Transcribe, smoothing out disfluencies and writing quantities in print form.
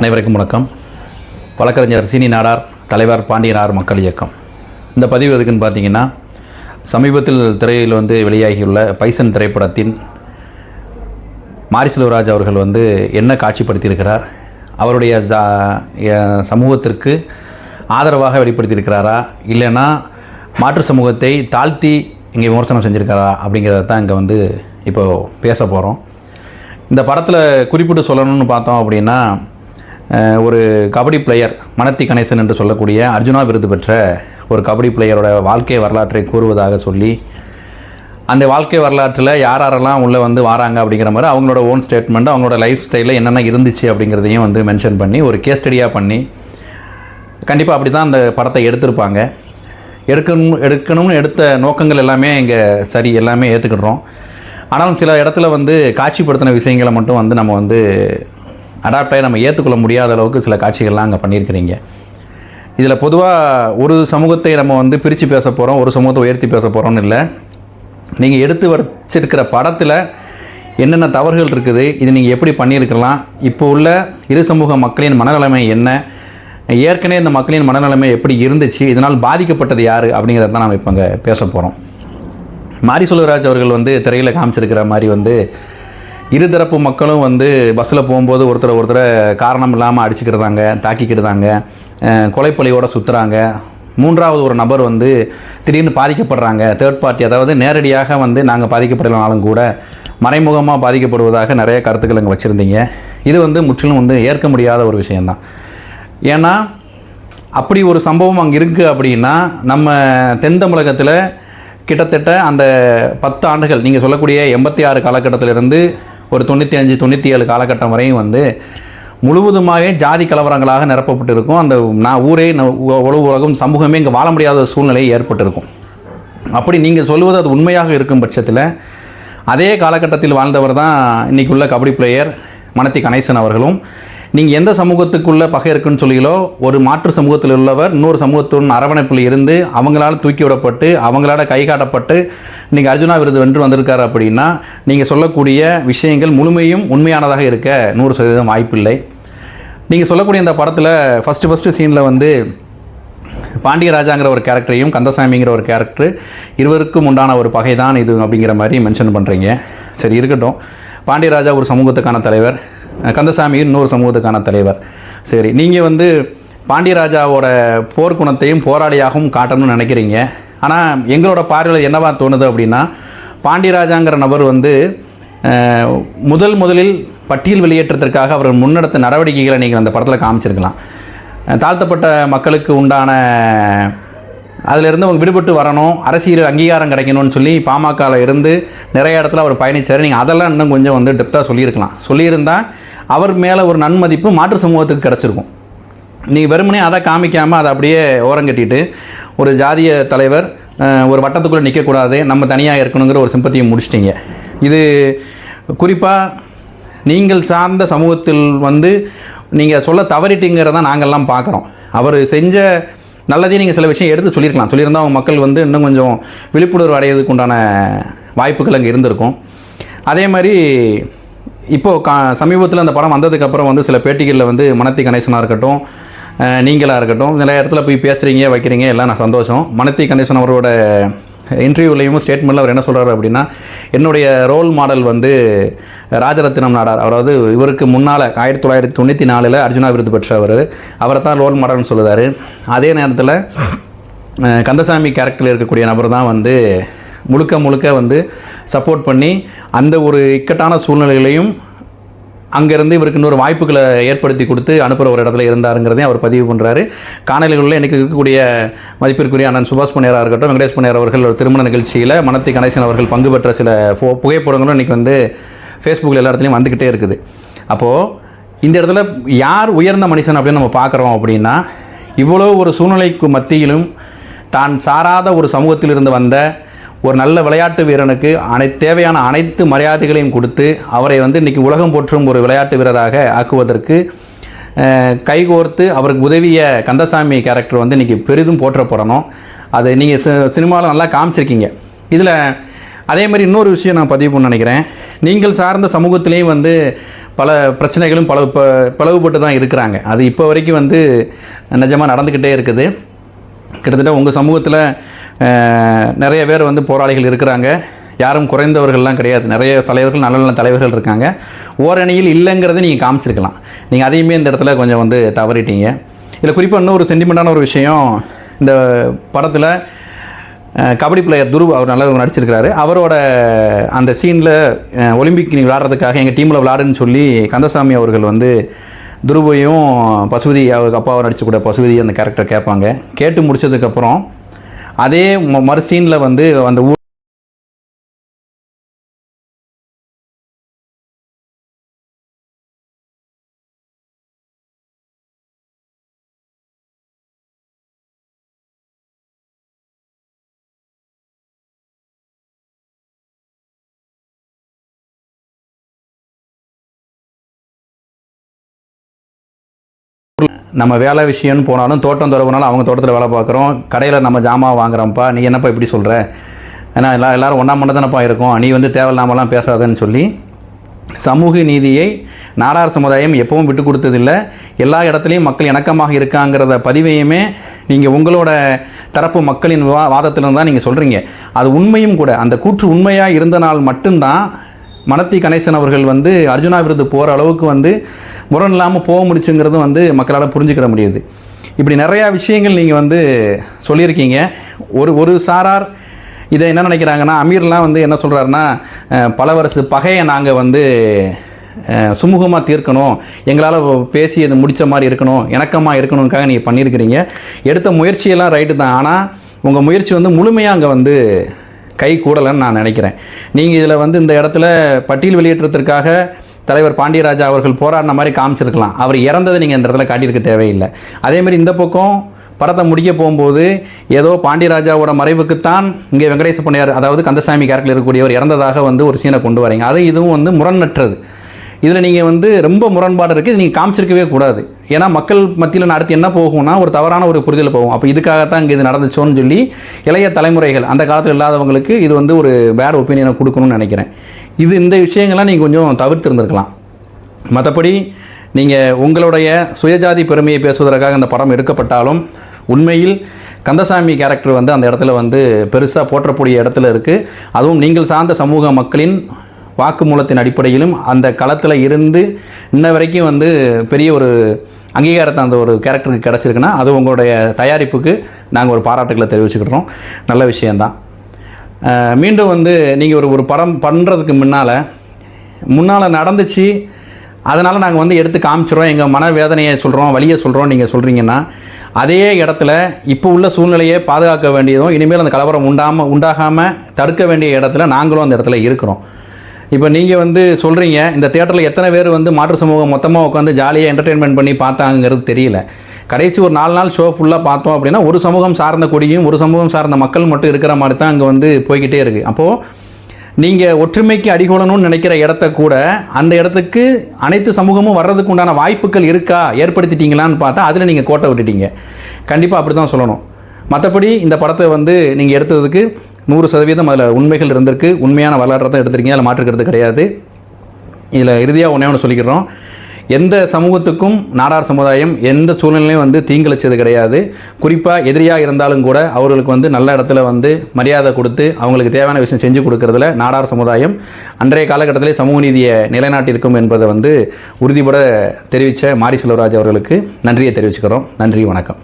அனைவருக்கும் வணக்கம். வழக்கறிஞர் சீனி நாடார், தலைவர் பாண்டியனார் மக்கள் இயக்கம். இந்த பதிவு எதுக்குன்னு பார்த்தீங்கன்னா, சமீபத்தில் திரையில் வெளியாகியுள்ள பைசன் திரைப்படத்தின் மாரி செல்வராஜ் அவர்கள் என்ன காட்சிப்படுத்தியிருக்கிறார், அவருடைய சமூகத்திற்கு ஆதரவாக வெளிப்படுத்தியிருக்கிறாரா, இல்லைன்னா மாற்று சமூகத்தை தாழ்த்தி இங்கே விமர்சனம் செஞ்சுருக்காரா அப்படிங்கிறத தான் இங்கே இப்போது பேச போகிறோம். இந்த படத்தில் குறிப்பிட்டு சொல்லணும்னு பார்த்தோம் அப்படின்னா, ஒரு கபடி பிளேயர் மனத்தி கணேசன் என்று சொல்லக்கூடிய அர்ஜுனா விருது பெற்ற ஒரு கபடி பிளேயரோட வாழ்க்கை வரலாற்றை கூறுவதாக சொல்லி, அந்த வாழ்க்கை வரலாற்றில் யாரெல்லாம் உள்ளே வராங்க அப்படிங்கிற மாதிரி அவங்களோட ஓன் ஸ்டேட்மெண்ட், அவங்களோட லைஃப் ஸ்டைலில் என்னென்ன இருந்துச்சு அப்படிங்கிறதையும் மென்ஷன் பண்ணி ஒரு கேஸ் ஸ்டடியாக பண்ணி, கண்டிப்பாக அப்படி தான் அந்த படத்தை எடுத்திருப்பாங்க. எடுக்கணும்னு எடுத்த நோக்கங்கள் எல்லாமே இங்கே சரி, எல்லாமே ஏற்றுக்கிடுறோம். ஆனாலும் சில இடத்துல காட்சிப்படுத்தின விஷயங்களை மட்டும் நம்ம அடாப்டாகி நம்ம ஏற்றுக்கொள்ள முடியாத அளவுக்கு சில காட்சிகள்லாம் அங்கே பண்ணியிருக்கிறீங்க. இதில் பொதுவாக ஒரு சமூகத்தை நம்ம பிரித்து பேச போகிறோம், ஒரு சமூகத்தை உயர்த்தி பேச போகிறோம்னு இல்லை. நீங்கள் எடுத்து வச்சிருக்கிற படத்தில் என்னென்ன தவறுகள் இருக்குது, இது நீங்கள் எப்படி பண்ணியிருக்கலாம், இப்போ உள்ள இரு சமூக மக்களின் மனநிலைமை என்ன, ஏற்கனவே இந்த மக்களின் மனநிலைமை எப்படி இருந்துச்சு, இதனால் பாதிக்கப்பட்டது யார் அப்படிங்கிறத தான் நம்ம இப்போ அங்கே பேச போகிறோம். மாரி செல்வராஜ் அவர்கள் திரையில் காமிச்சிருக்கிற மாதிரி இருதரப்பு மக்களும் பஸ்ஸில் போகும்போது ஒருத்தரை காரணம் இல்லாமல் அடிச்சுக்கிடுதாங்க, தாக்கிக்கிடுதாங்க, கொலைப்பழியோடு சுற்றுறாங்க. மூன்றாவது ஒரு நபர் திடீர்னு பாதிக்கப்படுறாங்க, தேர்ட் பார்ட்டி, அதாவது நேரடியாக நாங்கள் பாதிக்கப்படலாலும் கூட மறைமுகமாக பாதிக்கப்படுவதாக நிறைய கருத்துக்கள் அங்கே வச்சுருந்தீங்க. இது முற்றிலும் ஏற்க முடியாத ஒரு விஷயந்தான். ஏன்னா அப்படி ஒரு சம்பவம் அங்கே இருக்குது அப்படின்னா, நம்ம தென் தமிழகத்தில் கிட்டத்தட்ட அந்த 10 ஆண்டுகள், நீங்கள் சொல்லக்கூடிய 86 காலகட்டத்திலிருந்து ஒரு 95, 97 காலகட்டம் வரையும் முழுவதுமாகவே ஜாதி கலவரங்களாக நிரப்பப்பட்டு இருக்கும். அந்த ஊரே உலகம் சமூகமே இங்கே வாழ முடியாத சூழ்நிலை ஏற்பட்டிருக்கும். அப்படி நீங்கள் சொல்வது அது உண்மையாக இருக்கும் பட்சத்தில், அதே காலகட்டத்தில் வாழ்ந்தவர் தான் இன்றைக்கி உள்ள கபடி பிளேயர் மனத்தி கணேசன் அவர்களும். நீங்கள் எந்த சமூகத்துக்குள்ளே பகை இருக்குன்னு சொல்லிங்களோ, ஒரு மாற்று சமூகத்தில் உள்ளவர் இன்னொரு சமூகத்துடன் அரவணைப்பில் இருந்து அவங்களால் தூக்கி விடப்பட்டு அவங்களால கை காட்டப்பட்டு நீங்கள் அர்ஜுனா விருது வென்று வந்திருக்காரு அப்படின்னா, நீங்கள் சொல்லக்கூடிய விஷயங்கள் முழுமையும் உண்மையானதாக இருக்க 100% வாய்ப்பில்லை. நீங்கள் சொல்லக்கூடிய இந்த படத்தில் ஃபஸ்ட்டு சீனில் பாண்டியராஜாங்கிற ஒரு கேரக்டரையும் கந்தசாமிங்கிற ஒரு கேரக்டர், இருவருக்கும் உண்டான ஒரு பகை தான் இது அப்படிங்கிற மாதிரி மென்ஷன் பண்ணுறீங்க. சரி, இருக்கட்டும். பாண்டியராஜா ஒரு சமூகத்துக்கான தலைவர், கந்தசாமி இன்னொரு சமூகத்துக்கான தலைவர். சரி, நீங்கள் பாண்டியராஜாவோட போர்க்குணத்தையும் போராளியாகவும் காட்டணும்னு நினைக்கிறீங்க. ஆனால் எங்களோட பார்வையில் என்னவா தோணுது அப்படின்னா, பாண்டியராஜாங்கிற நபர் முதலில் பட்டியல் வெளியேற்றத்திற்காக அவர் முன்னெடுத்த நடவடிக்கைகளை நீங்கள் அந்த படத்தில் காமிச்சிருக்கலாம். தாழ்த்தப்பட்ட மக்களுக்கு உண்டான அதிலிருந்து அவங்க விடுபட்டு வரணும், அரசியல் அங்கீகாரம் கிடைக்கணும்னு சொல்லி பாமகவில் இருந்து நிறைய இடத்துல அவர் பயணித்தார். நீங்கள் அதெல்லாம் இன்னும் கொஞ்சம் டெப்த்தாக சொல்லியிருந்தால் அவர் மேலே ஒரு நன்மதிப்பு மாற்று சமூகத்துக்கு கிடச்சிருக்கும். நீங்கள் வெறுமனே அதை காமிக்காமல் அதை அப்படியே ஓரங்கட்டிட்டு, ஒரு ஜாதிய தலைவர் ஒரு வட்டத்துக்குள்ளே நிற்கக்கூடாது, நம்ம தனியாக இருக்கணுங்கிற ஒரு சிம்பத்தியை முடிச்சிட்டிங்க. இது குறிப்பாக நீங்கள் சார்ந்த சமூகத்தில் நீங்கள் சொல்ல தவறிட்டீங்கிறத நாங்கள்லாம் பார்க்குறோம். அவர் செஞ்ச நல்லதையும் நீங்கள் சில விஷயம் எடுத்து சொல்லியிருந்தால் அவங்க மக்கள் இன்னும் கொஞ்சம் விழிப்புணர்வு அடையிறதுக்கு உண்டான வாய்ப்புகள் அங்கே இருந்திருக்கும். அதே மாதிரி இப்போது சமீபத்தில் அந்த படம் வந்ததுக்கப்புறம் சில பேட்டிகளில் மனத்தி கணேசனாக இருக்கட்டும், நீங்களாக இருக்கட்டும், நிறைய இடத்துல போய் பேசுகிறீங்க, வைக்கிறீங்க, எல்லாம் நான் சந்தோஷம். மனத்தி கணேசன் அவரோட இன்டர்வியூலையும் ஸ்டேட்மெண்ட்டில் அவர் என்ன சொல்கிறார் அப்படின்னா, என்னுடைய ரோல் மாடல் ராஜரத்தினம் நாடார், அதாவது இவருக்கு முன்னால் 1994 அர்ஜுனா விருது பெற்றவர், அவரை தான் ரோல் மாடல்னு சொல்லுறாரு. அதே நேரத்தில் கந்தசாமி கேரக்டரில் இருக்கக்கூடிய நபர் தான் முழுக்க சப்போர்ட் பண்ணி அந்த ஒரு இக்கட்டான சூழ்நிலைகளையும் அங்கேருந்து இவருக்கு இன்னொரு வாய்ப்புகளை ஏற்படுத்தி கொடுத்து அனுப்புகிற ஒரு இடத்துல இருந்தாருங்கிறதையும் அவர் பதிவு பண்ணுறாரு. காணொலிகளில் இன்றைக்கி இருக்கக்கூடிய மதிப்பிற்குரிய அண்ணன் சுபாஷ் பனியாராக இருக்கட்டும், வெங்கடேஷ் பனியார் அவர்கள் ஒரு திருமண நிகழ்ச்சியில் மனத்தி கணேசன் அவர்கள் பங்கு பெற்ற சில புகைப்படங்களும் இன்றைக்கி ஃபேஸ்புக்கில் எல்லா இடத்துலையும் வந்துக்கிட்டே இருக்குது. அப்போது இந்த இடத்துல யார் உயர்ந்த மனுஷன் அப்படின்னு நம்ம பார்க்குறோம் அப்படின்னா, இவ்வளோ ஒரு சூழ்நிலைக்கு மத்தியிலும் தான் சாராத ஒரு சமூகத்திலிருந்து வந்த ஒரு நல்ல விளையாட்டு வீரனுக்கு தேவையான அனைத்து மரியாதைகளையும் கொடுத்து அவரை இன்றைக்கி உலகம் போற்றும் ஒரு விளையாட்டு வீரராக ஆக்குவதற்கு கைகோர்த்து அவருக்கு உதவிய கந்தசாமி கேரக்டர் இன்றைக்கி பெரிதும் போற்றப்படணும். அது நீங்கள் சினிமாவில் நல்லா காமிச்சிருக்கீங்க. இதில் அதே மாதிரி இன்னொரு விஷயம் நான் பதிவு பண்ண நினைக்கிறேன். நீங்கள் சார்ந்த சமூகத்திலேயும் வந்து பல பிரச்சனைகளும் பிளவுபட்டு தான் இருக்கிறாங்க. அது இப்போ வரைக்கும் வந்து நிஜமாக நடந்துக்கிட்டே இருக்குது. கிட்டத்தட்ட உங்கள் சமூகத்தில் நிறைய பேர் வந்து போராளிகள் இருக்கிறாங்க. யாரும் குறைந்தவர்கள்லாம் கிடையாது. நிறைய தலைவர்கள், நல்ல நல்ல தலைவர்கள் இருக்காங்க. ஓரணியில் இல்லைங்கிறத நீங்கள் காமிச்சிருக்கலாம். நீங்கள் அதையுமே இந்த இடத்துல கொஞ்சம் வந்து தவறிட்டீங்க. இதில் குறிப்பாக இன்னொரு சென்டிமெண்ட்டான ஒரு விஷயம், இந்த படத்தில் கபடி பிளேயர் துருவ் அவர் நல்லா நடிச்சிருக்கிறாரு. அவரோட அந்த சீனில் ஒலிம்பிக் நீ விளையாடுறதுக்காக எங்கள் டீமில் விளையாடுன்னு சொல்லி கந்தசாமி அவர்கள் வந்து துருவையும் பசுபதி அவருக்கு அப்பாவை நடிச்சக்கூடிய பசுபதி அந்த கேரக்டர் கேட்பாங்க. கேட்டு முடித்ததுக்கப்புறம் அதே மறு சீனில் வந்து அந்த நம்ம வேலை விஷயம்னு போனாலும் தோட்டம் துறவுனாலும் அவங்க தோட்டத்தில் வேலை பார்க்குறோம், கடையில் நம்ம ஜாமான் வாங்குறோம்ப்பா, நீ என்னப்பா இப்படி சொல்கிற, ஏன்னா எல்லோரும் ஒன்றா மண்ண தானப்பா இருக்கும், நீ வந்து தேவையில்லாமலாம் பேசாதன்னு சொல்லி சமூக நீதியை நாடார் சமுதாயம் எப்பவும் விட்டு கொடுத்ததில்லை. எல்லா இடத்துலையும் மக்கள் இணக்கமாக இருக்காங்கிறத பதிவையுமே நீங்கள் உங்களோட தரப்பு மக்களின் வாதத்திலிருந்து தான் நீங்கள் சொல்கிறீங்க. அது உண்மையும் கூட. அந்த கூற்று உண்மையாக இருந்த நாள் மட்டும்தான் மனத்தி கணேசன் அவர்கள் வந்து அர்ஜுனா விருது போகிற அளவுக்கு வந்து முரண் இல்லாமல் போக முடிச்சுங்கிறது வந்து மக்களால் புரிஞ்சுக்கிற முடியுது. இப்படி நிறையா விஷயங்கள் நீங்கள் வந்து சொல்லியிருக்கீங்க. ஒரு சாரார் இதை என்ன நினைக்கிறாங்கன்னா, அமீர்லாம் வந்து என்ன சொல்கிறாருன்னா, பல வருஷ பகையை நாங்கள் வந்து சுமூகமாக தீர்க்கணும், எங்களால் பேசி அது முடித்த மாதிரி இருக்கணும், இணக்கமாக இருக்கணுங்காக நீங்கள் பண்ணியிருக்கிறீங்க. எடுத்த முயற்சியெல்லாம் ரைட்டு தான். ஆனால் உங்கள் முயற்சி வந்து முழுமையாக அங்கே வந்து கை கூடலைன்னு நான் நினைக்கிறேன். நீங்கள் இதில் வந்து இந்த இடத்துல பட்டியல் வெளியேற்றத்திற்காக தலைவர் பாண்டியராஜா அவர்கள் போராடின மாதிரி காமிச்சிருக்கலாம். அவர் இறந்ததை நீங்கள் இந்த இடத்துல காட்டியிருக்க தேவையில்லை. அதேமாதிரி இந்த பக்கம் படத்தை முடிக்க போகும்போது ஏதோ பாண்டியராஜாவோட மறைவுக்குத்தான் இங்கே வெங்கடேச பண்ணையார், அதாவது கந்தசாமி கேரக்டர் இருக்கக்கூடியவர் இறந்ததாக வந்து ஒரு சீனை கொண்டு வரீங்க. அது இதுவும் வந்து முரண்நற்றது. இதில் நீங்கள் வந்து ரொம்ப முரண்பாடு இருக்குது. இது நீங்கள் காமிச்சிருக்கவே கூடாது. ஏன்னா மக்கள் மத்தியில் அடுத்து என்ன போகும்னா ஒரு தவறான ஒரு புரிதல் போகும். அப்போ இதுக்காகத்தான் இங்கே இது நடந்துச்சோன்னு சொல்லி இளைய தலைமுறைகள், அந்த காலத்தில் இல்லாதவங்களுக்கு இது வந்து ஒரு பேட் ஒப்பீனியனை கொடுக்கணும்னு நினைக்கிறேன். இந்த விஷயங்கள்லாம் நீங்கள் கொஞ்சம் தவிர்த்திருந்திருக்கலாம். மற்றபடி நீங்கள் உங்களுடைய சுயஜாதி பெருமையை பேசுவதற்காக அந்த படம் எடுக்கப்பட்டாலும் உண்மையில் கந்தசாமி கேரக்டர் வந்து அந்த இடத்துல வந்து பெருசாக போற்றக்கூடிய இடத்துல இருக்குது. அதுவும் நீங்கள் சார்ந்த சமூக மக்களின் வாக்குமூலத்தின் அடிப்படையிலும் அந்த களத்தில் இருந்து இன்ன வரைக்கும் வந்து பெரிய ஒரு அங்கீகாரத்தை அந்த ஒரு கேரக்டருக்கு கிடச்சிருக்குன்னா அது உங்களுடைய தயாரிப்புக்கு நாங்கள் ஒரு பாராட்டுகளை தெரிவிச்சுக்கிறோம். நல்ல விஷயந்தான். மீண்டும் வந்து நீங்கள் ஒரு படம் பண்ணுறதுக்கு முன்னால் நடந்துச்சு, அதனால் நாங்கள் வந்து எடுத்து காமிச்சிடுறோம், எங்கள் மனவேதனையை சொல்கிறோம், வலியை சொல்கிறோம் நீங்கள் சொல்கிறீங்கன்னா, அதே இடத்துல இப்போ உள்ள சூழ்நிலையை பாதுகாக்க வேண்டியதும் இனிமேல் அந்த கலவரம் உண்டாகாமல் தடுக்க வேண்டிய இடத்துல நாங்களும் அந்த இடத்துல இருக்கிறோம். இப்போ நீங்கள் வந்து சொல்கிறீங்க, இந்த தியேட்டரில் எத்தனை பேர் வந்து மாற்று சமூகம் மொத்தமாக உட்காந்து ஜாலியாக என்டர்டெயின்மெண்ட் பண்ணி பார்த்தாங்கிறது தெரியல. கடைசி ஒரு 4 நாள் ஷோ ஃபுல்லாக பார்த்தோம் அப்படின்னா ஒரு சமூகம் சார்ந்த கொடியும் ஒரு சமூகம் சார்ந்த மக்கள் மட்டும் இருக்கிற மாதிரி தான் அங்கே வந்து போய்கிட்டே இருக்குது. அப்போது நீங்கள் ஒற்றுமைக்கு அடிகோலணும்னு நினைக்கிற இடத்த கூட அந்த இடத்துக்கு அனைத்து சமூகமும் வர்றதுக்கு உண்டான வாய்ப்புகள் இருக்கா, ஏற்படுத்திட்டீங்களான்னு பார்த்தா அதில் நீங்கள் கோட்டை விட்டுட்டீங்க. கண்டிப்பாக அப்படி தான் சொல்லணும். மற்றபடி இந்த படத்தை வந்து நீங்கள் எடுத்ததுக்கு 100% அதில் உண்மைகள் இருந்திருக்கு. உண்மையான வரலாற்றை தான் எடுத்திருக்கீங்க, அதில் மாற்றுக்கிறது கிடையாது. இதில் இறுதியாக ஒன்று சொல்லிக்கிறோம், எந்த சமூகத்துக்கும் நாடார் சமுதாயம் எந்த சூழ்நிலையும் வந்து தீங்கிழைச்சது கிடையாது. குறிப்பாக எதிரியாக இருந்தாலும் கூட அவர்களுக்கு வந்து நல்ல இடத்துல வந்து மரியாதை கொடுத்து அவங்களுக்கு தேவையான விஷயம் செஞ்சு கொடுக்கறதுல நாடார் சமுதாயம் அன்றைய காலகட்டத்திலே சமூக நீதியை நிலைநாட்டியிருக்கும் என்பதை வந்து உறுதிபட தெரிவித்த மாரி செல்வராஜ் அவர்களுக்கு நன்றியை தெரிவிச்சுக்கிறோம். நன்றி, வணக்கம்.